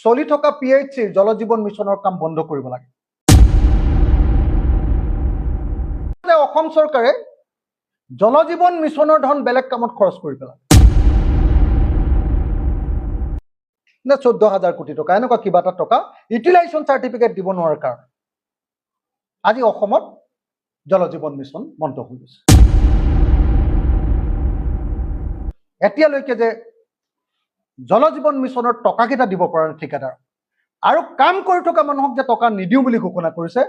চলি থকা PHCৰ জল জীৱন মিছনৰ কাম বন্ধ কৰিব লাগে। অসম চৰকাৰে জল জীৱন মিছনৰ ধন বেলেগ কামত খৰচ কৰি পেলালে। 14,000 কোটি টকা এনেকুৱা কিবা এটা টকা ইউটিলাইজেশ্যন চাৰ্টিফিকেট দিব নোৱাৰাৰ কাৰণে আজি অসমত জল জীৱন মিছন বন্ধ হৈ গৈছে। এতিয়ালৈকে যে জল জীৱন মিছনৰ টকাকেইটা দিব পৰা নাই ঠিকাদাৰ আৰু কাম কৰি থকা মানুহক যে টকা নিদিওঁ বুলি ঘোষণা কৰিছে,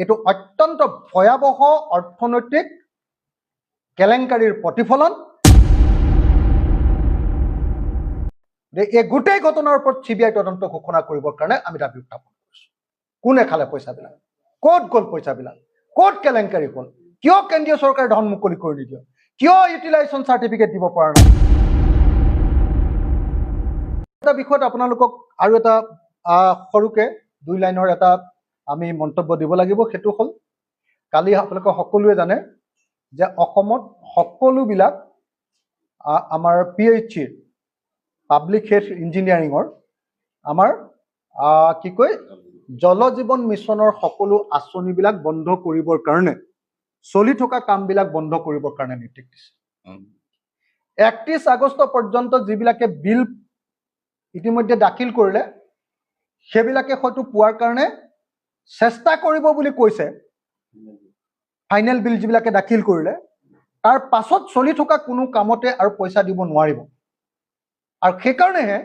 এইটো অত্যন্ত ভয়াৱহ অৰ্থনৈতিক কেলেংকাৰীৰ প্ৰতিফলন। এই গোটেই ঘটনাৰ ওপৰত CBI তদন্ত ঘোষণা কৰিবৰ কাৰণে আমি দাবী উত্থাপন কৰিছোঁ। কোনে খালে পইচাবিলাক, ক'ত গ'ল পইচাবিলাক, ক'ত কেলেংকাৰী হ'ল, কিয় কেন্দ্ৰীয় চৰকাৰে ধন মুকলি কৰি নিদিয়ে, কিয় ইউটিলাইজেশ্যন চাৰ্টিফিকেট দিব পৰা নাই। এটা বিষয়ত আপোনালোকক আৰু এটা সৰুকে 2 লাইনৰ এটা আমি মন্তব্য দিব লাগিব। সেইটো হ'ল কালি আপোনালোকে সকলোৱে জানে যে অসমত সকলোবিলাক আমাৰ PHCৰ পাব্লিক হেল্থ ইঞ্জিনিয়াৰিঙৰ আমাৰ কি কয় জল জীৱন মিছনৰ সকলো আঁচনিবিলাক বন্ধ কৰিবৰ কাৰণে চলি থকা কামবিলাক বন্ধ কৰিবৰ কাৰণে নিৰ্দেশ দিছে। 31 আগষ্ট পৰ্যন্ত যিবিলাকে বিল ইতিমধ্যে দাখিল কৰিলে সেইবিলাকে হয়তো পোৱাৰ কাৰণে চেষ্টা কৰিব বুলি কৈছে। ফাইনেল বিল যিবিলাকে দাখিল কৰিলে তাৰ পাছত চলি থকা কোনো কামতে আৰু পইচা দিব নোৱাৰিব আৰু সেইকাৰণেহে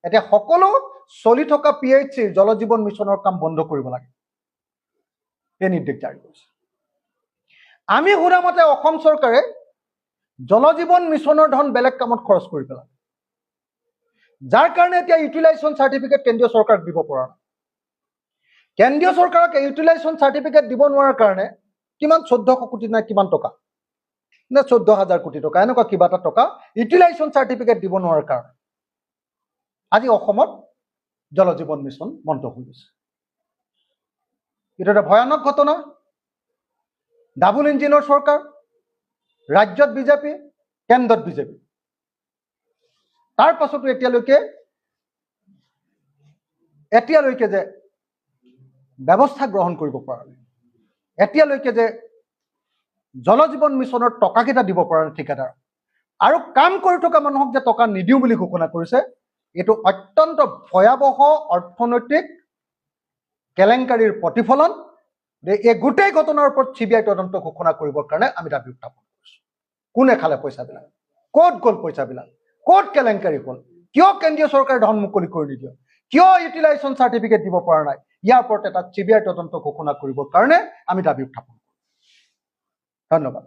এতিয়া সকলো চলি থকা PHCৰ জল জীৱন মিছনৰ কাম বন্ধ কৰিব লাগে এই নিৰ্দেশ জাৰি কৰিছে। আমি শুনা মতে অসম চৰকাৰে জল জীৱন মিছনৰ ধন বেলেগ কামত খৰচ কৰি পেলালে, যাৰ কাৰণে এতিয়া ইউটিলাইজেশ্যন চাৰ্টিফিকেট কেন্দ্ৰীয় চৰকাৰক দিব পৰা নাই। কেন্দ্ৰীয় চৰকাৰক ইউটিলাইজেশ্যন চাৰ্টিফিকেট দিব নোৱাৰাৰ কাৰণে কিমান 1400 কোটি নাই কিমান টকা 14,000 কোটি টকা এনেকুৱা কিবা এটা টকা ইউটিলাইজেশ্যন চাৰ্টিফিকেট দিব নোৱাৰাৰ কাৰণে আজি অসমত জল জীৱন মিছন বন্ধ হৈ গৈছে। এইটো এটা ভয়ানক ঘটনা। ডাবল ইঞ্জিনৰ চৰকাৰ, ৰাজ্যত BJP, কেন্দ্ৰত BJP, তাৰ পাছতো এতিয়ালৈকে যে ব্যৱস্থা গ্ৰহণ কৰিব পৰা নাই, এতিয়ালৈকে যে জল জীৱন মিছনৰ টকাকেইটা দিব পৰা নাই ঠিকাদাৰ আৰু কাম কৰি থকা মানুহক যে টকা নিদিওঁ বুলি ঘোষণা কৰিছে, এইটো অত্যন্ত ভয়াৱহ অৰ্থনৈতিক কেলেংকাৰীৰ প্ৰতিফলন। এই গোটেই ঘটনাৰ ওপৰত CBI তদন্ত ঘোষণা কৰিবৰ কাৰণে আমি দাবী উত্থাপন কৰিছোঁ। কোনে খালে পইচাবিলাক, ক'ত গ'ল পইচাবিলাক, ক'ত কেলেংকাৰী হ'ল, কিয় কেন্দ্ৰীয় চৰকাৰে ধন মুকলি কৰি নিদিয়ে, কিয় ইউটিলাইজেশ্যন চাৰ্টিফিকেট দিব পৰা নাই, ইয়াৰ ওপৰত এটা CBI তদন্ত ঘোষণা কৰিবৰ কাৰণে আমি দাবী উত্থাপন কৰিছোঁ। ধন্যবাদ।